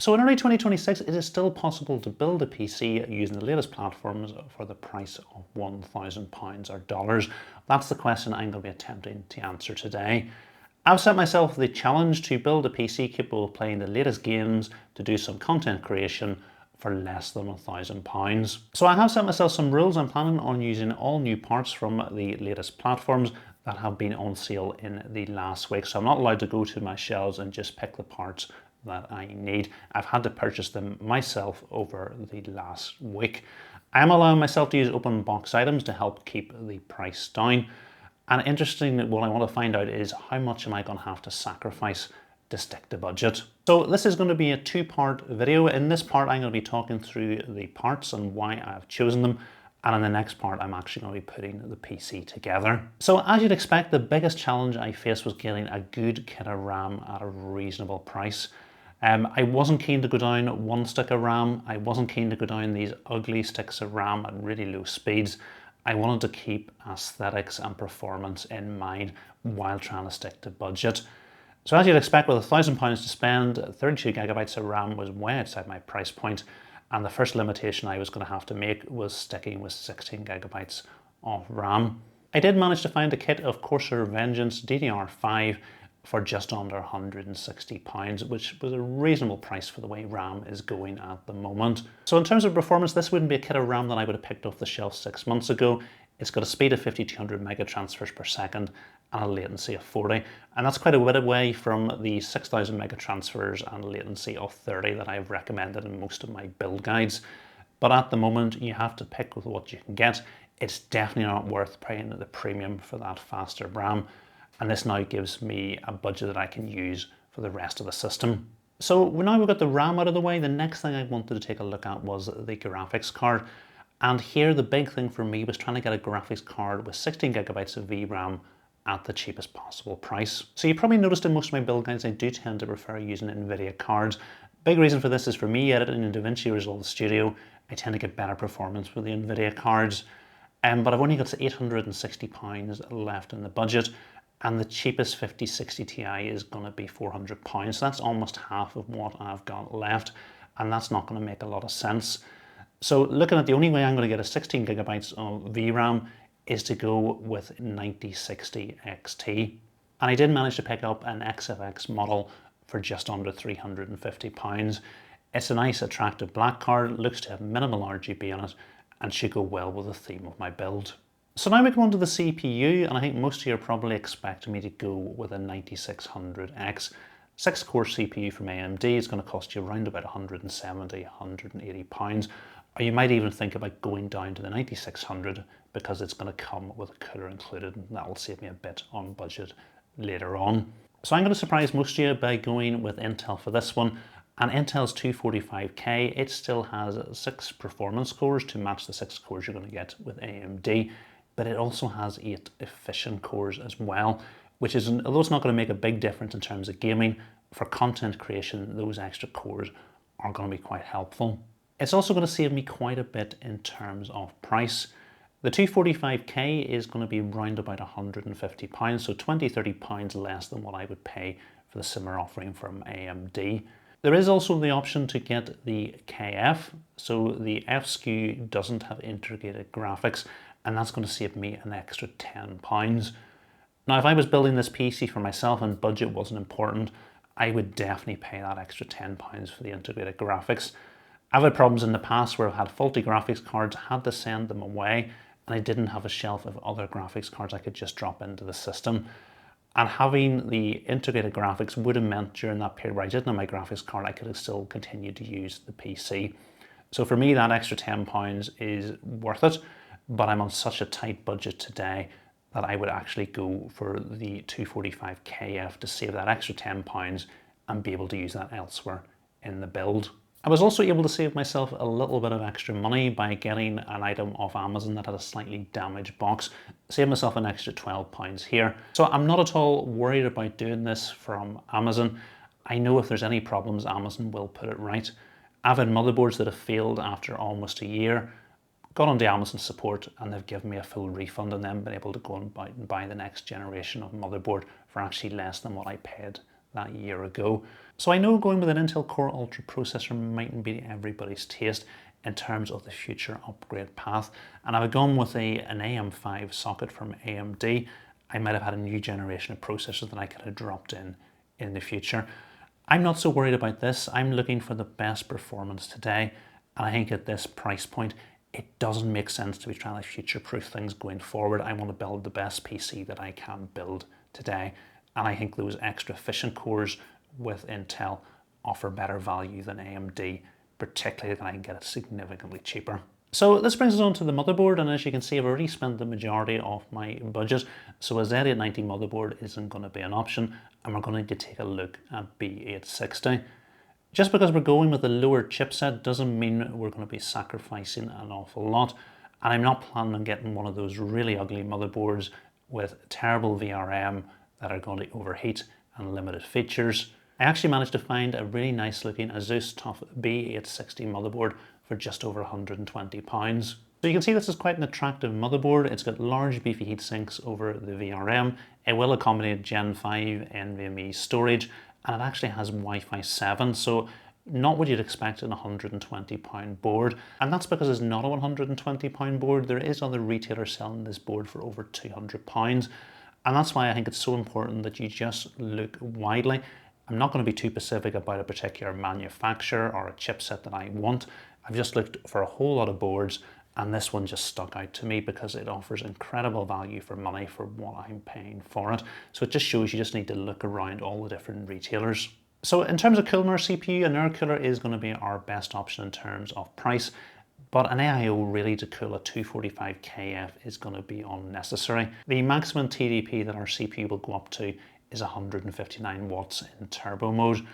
So in early 2026, it is still possible to build a PC using the latest platforms for the price of £1,000 or dollars. That's the question I'm going to be attempting to answer today. I've set myself the challenge to build a PC capable of playing the latest games, to do some content creation for less than £1,000. So I have set myself some rules. I'm planning on using all new parts from the latest platforms that have been on sale in the last week. So I'm not allowed to go to my shelves and just pick the parts that I need. I've had to purchase them myself over the last week. I am allowing myself to use open box items to help keep the price down. And interestingly, what I want to find out is how much am I going to have to sacrifice to stick to budget. So this is going to be a two-part video. In this part, I'm going to be talking through the parts and why I've chosen them. And in the next part, I'm actually going to be putting the PC together. So as you'd expect, the biggest challenge I faced was getting a good kit of RAM at a reasonable price. I wasn't keen to go down one stick of RAM. I wasn't keen to go down these ugly sticks of RAM at really low speeds. I wanted to keep aesthetics and performance in mind while trying to stick to budget. So as you'd expect, with £1,000 to spend, 32GB of RAM was way outside my price point, and the first limitation I was going to have to make was sticking with 16GB of RAM. I did manage to find a kit of CORSAIR Vengeance DDR5 for just under £160, which was a reasonable price for the way RAM is going at the moment. So in terms of performance, this wouldn't be a kit of RAM that I would have picked off the shelf 6 months ago. It's got a speed of 5200 megatransfers per second and a latency of 40, and that's quite a bit away from the 6000 megatransfers and latency of 30 that I've recommended in most of my build guides. But at the moment, you have to pick with what you can get. It's definitely not worth paying the premium for that faster RAM. And this now gives me a budget that I can use for the rest of the system. So now we've got the RAM out of the way, the next thing I wanted to take a look at was the graphics card. And here the big thing for me was trying to get a graphics card with 16GB of VRAM at the cheapest possible price. So you probably noticed in most of my build guides I do tend to prefer using NVIDIA cards. Big reason for this is for me editing in DaVinci Resolve Studio, I tend to get better performance with the NVIDIA cards. But I've only got £860 left in the budget, and the cheapest 5060 Ti is going to be £400. So that's almost half of what I've got left, and that's not going to make a lot of sense. So looking at the only way I'm going to get a 16GB of VRAM is to go with 9060 XT. And I did manage to pick up an XFX model for just under £350. It's a nice attractive black card, looks to have minimal RGB on it, and should go well with the theme of my build. So now we come on to the CPU, and I think most of you are probably expecting me to go with a 9600X. 6-core CPU from AMD is going to cost you around about £170, £180. Or you might even think about going down to the 9600 because it's going to come with a cooler included, and that will save me a bit on budget later on. So I'm going to surprise most of you by going with Intel for this one. And Intel's 245K, it still has 6 performance cores to match the 6 cores you're going to get with AMD. But it also has 8 efficient cores as well, which is, although it's not going to make a big difference in terms of gaming, for content creation, those extra cores are going to be quite helpful. It's also going to save me quite a bit in terms of price. The 245K is going to be round about £150, so £20–30 less than what I would pay for the similar offering from AMD. There is also the option to get the KF, so the F SKU doesn't have integrated graphics, and that's going to save me an extra £10. Now, if I was building this PC for myself and budget wasn't important, I would definitely pay that extra £10 for the integrated graphics. I've had problems in the past where I've had faulty graphics cards, had to send them away, and I didn't have a shelf of other graphics cards I could just drop into the system. And having the integrated graphics would have meant during that period where I didn't have my graphics card, I could have still continued to use the PC. So for me, that extra £10 is worth it, but I'm on such a tight budget today that I would actually go for the 245KF to save that extra £10 and be able to use that elsewhere in the build. I was also able to save myself a little bit of extra money by getting an item off Amazon that had a slightly damaged box. Saved myself an extra £12 here. So I'm not at all worried about doing this from Amazon. I know if there's any problems, Amazon will put it right. I've had motherboards that have failed after almost a year, got onto Amazon support, and they've given me a full refund, and then been able to go and buy the next generation of motherboard for actually less than what I paid that year ago. So I know going with an Intel Core Ultra processor mightn't be everybody's taste in terms of the future upgrade path. And if I'd gone with an AM5 socket from AMD, I might have had a new generation of processors that I could have dropped in the future. I'm not so worried about this. I'm looking for the best performance today. And I think at this price point, it doesn't make sense to be trying to future-proof things going forward. I want to build the best PC that I can build today. And I think those extra efficient cores with Intel offer better value than AMD, particularly when I can get it significantly cheaper. So this brings us on to the motherboard, and as you can see, I've already spent the majority of my budget, so a Z890 motherboard isn't going to be an option, and we're going to take a look at B860. Just because we're going with a lower chipset doesn't mean we're going to be sacrificing an awful lot, and I'm not planning on getting one of those really ugly motherboards with terrible VRM that are going to overheat and limited features. I actually managed to find a really nice looking ASUS TUF B860 motherboard for just over £120. So you can see this is quite an attractive motherboard. It's got large beefy heat sinks over the VRM. It will accommodate Gen 5 NVMe storage, and it actually has Wi-Fi 7, so not what you'd expect in a £120 board. And that's because it's not a £120 board. There is other retailers selling this board for over £200. And that's why I think it's so important that you just look widely. I'm not going to be too specific about a particular manufacturer or a chipset that I want. I've just looked for a whole lot of boards, and this one just stuck out to me because it offers incredible value for money for what I'm paying for it. So it just shows you just need to look around all the different retailers. So in terms of cooling our CPU, an air cooler is going to be our best option in terms of price, but an AIO really to cool a 245KF is going to be unnecessary. The maximum TDP that our CPU will go up to is 159 watts in turbo mode,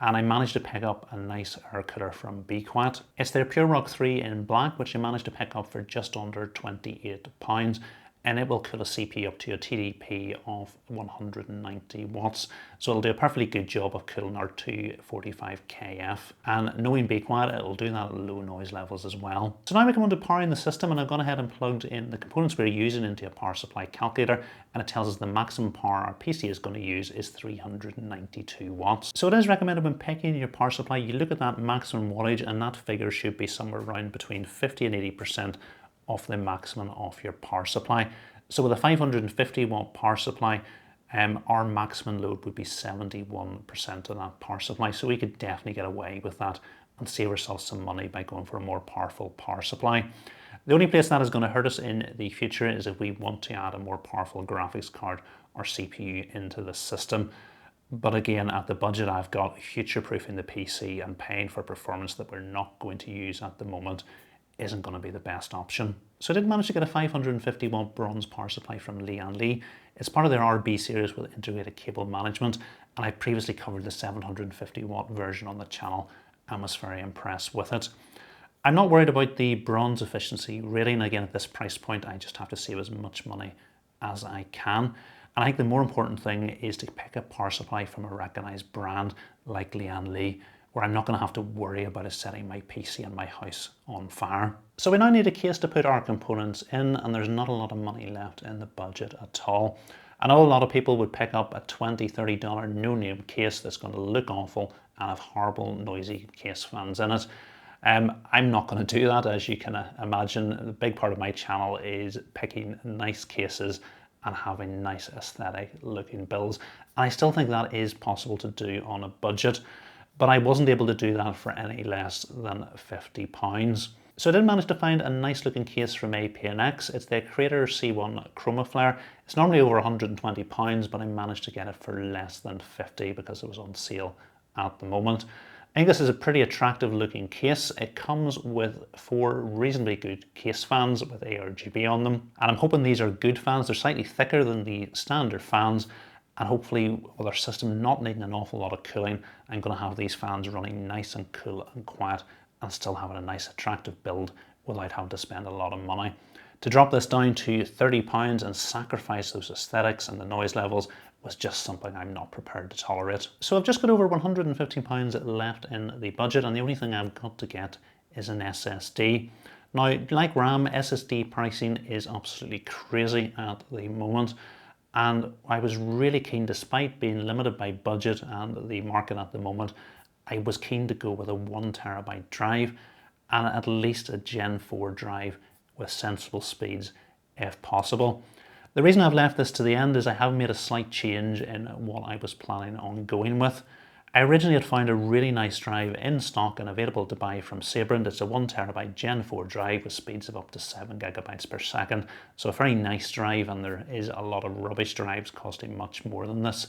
and I managed to pick up a nice air cooler from BQuat. It's their Pure Rock 3 in black, which I managed to pick up for just under £28, and it will cool a CPU up to a TDP of 190 watts. So it'll do a perfectly good job of cooling our 245KF. And knowing BQuat, it'll do that at low noise levels as well. So now we come on to powering the system, and I've gone ahead and plugged in the components we're using into a power supply calculator, and it tells us the maximum power our PC is going to use is 392 watts. So it is recommended when picking your power supply, you look at that maximum wattage, and that figure should be somewhere around between 50 and 80% of the maximum of your power supply. So with a 550 watt power supply, our maximum load would be 71% of that power supply. So we could definitely get away with that and save ourselves some money by going for a more powerful power supply. The only place that is going to hurt us in the future is if we want to add a more powerful graphics card or CPU into the system. But again, at the budget I've got, future-proofing the PC and paying for performance that we're not going to use at the moment isn't going to be the best option. So I did manage to get a 550 watt bronze power supply from Lian Li. It's part of their RB series with integrated cable management, and I previously covered the 750 watt version on the channel and was very impressed with it. I'm not worried about the bronze efficiency rating. Again, at this price point, I just have to save as much money as I can. And I think the more important thing is to pick a power supply from a recognized brand like Lian Li, where I'm not going to have to worry about it setting my PC and my house on fire. So we now need a case to put our components in, and there's not a lot of money left in the budget at all. I know a lot of people would pick up a $20, $30 no-name case that's going to look awful and have horrible noisy case fans in it. I'm not going to do that, as you can imagine. The big part of my channel is picking nice cases and having nice aesthetic looking builds. And I still think that is possible to do on a budget, but I wasn't able to do that for any less than £50. So I did manage to find a nice looking case from APNX. It's the Creator C1 ChromaFlair. It's normally over £120, but I managed to get it for less than 50 because it was on sale at the moment. I think this is a pretty attractive looking case. It comes with 4 reasonably good case fans with ARGB on them. And I'm hoping these are good fans. They're slightly thicker than the standard fans. And hopefully with our system not needing an awful lot of cooling, I'm going to have these fans running nice and cool and quiet and still having a nice attractive build without having to spend a lot of money. To drop this down to £30 and sacrifice those aesthetics and the noise levels was just something I'm not prepared to tolerate. So I've just got over £115 left in the budget, and the only thing I've got to get is an SSD. Now, like RAM, SSD pricing is absolutely crazy at the moment. And I was really keen, despite being limited by budget and the market at the moment, I was keen to go with a 1 TB drive and at least a Gen 4 drive with sensible speeds if possible. The reason I've left this to the end is I have made a slight change in what I was planning on going with. I originally had found a really nice drive in stock and available to buy from SABRENT. It's a 1 TB Gen 4 drive with speeds of up to 7 GB per second. So a very nice drive, and there is a lot of rubbish drives costing much more than this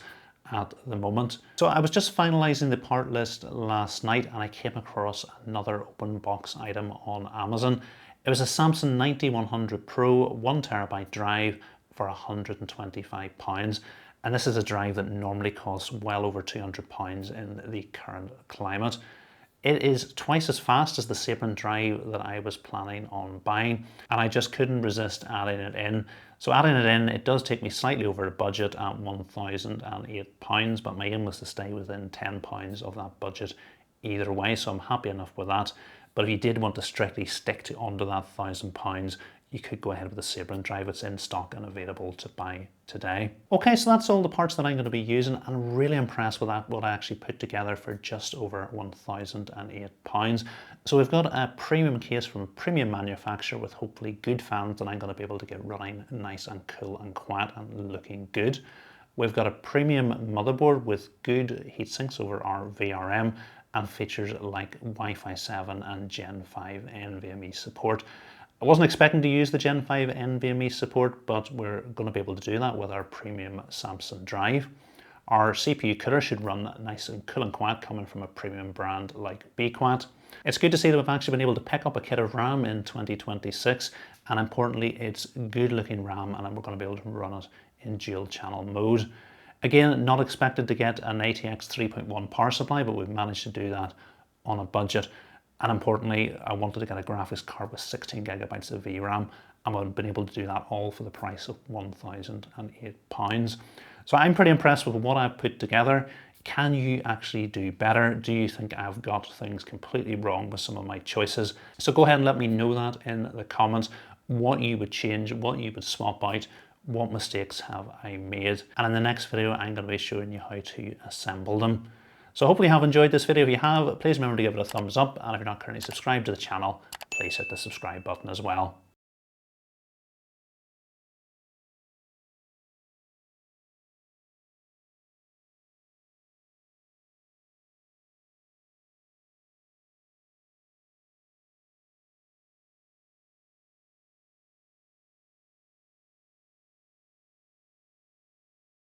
at the moment. So I was just finalizing the part list last night and I came across another open box item on Amazon. It was a Samsung 9100 Pro 1 TB drive for £125. And this is a drive that normally costs well over £200 in the current climate. It is twice as fast as the SABRENT drive that I was planning on buying, and I just couldn't resist adding it in. So adding it in, it does take me slightly over the budget at £1,008, but my aim was to stay within £10 of that budget either way, so I'm happy enough with that. But if you did want to strictly stick to under that £1,000, you could go ahead with the SABRENT drive. It's in stock and available to buy today. Okay, so that's all the parts that I'm going to be using. I'm really impressed with that, what I actually put together for just over £1,008. So we've got a premium case from a premium manufacturer with hopefully good fans that I'm going to be able to get running nice and cool and quiet and looking good. We've got a premium motherboard with good heat sinks over our VRM and features like Wi-Fi 7 and Gen 5 NVMe support. I wasn't expecting to use the Gen 5 NVMe support, but we're going to be able to do that with our premium Samsung drive. Our CPU cooler should run nice and cool and quiet, coming from a premium brand like BQuat. It's good to see that we've actually been able to pick up a kit of RAM in 2026, and importantly, it's good looking RAM, and we're going to be able to run it in dual channel mode. Again, not expected to get an ATX 3.1 power supply, but we've managed to do that on a budget. And importantly, I wanted to get a graphics card with 16 GB of VRAM, and I've been able to do that all for the price of £1,008. So I'm pretty impressed with what I've put together. Can you actually do better? Do you think I've got things completely wrong with some of my choices? So go ahead and let me know that in the comments, what you would change, what you would swap out, what mistakes have I made. And in the next video, I'm going to be showing you how to assemble them. So hopefully you have enjoyed this video. If you have, please remember to give it a thumbs up. And if you're not currently subscribed to the channel, please hit the subscribe button as well.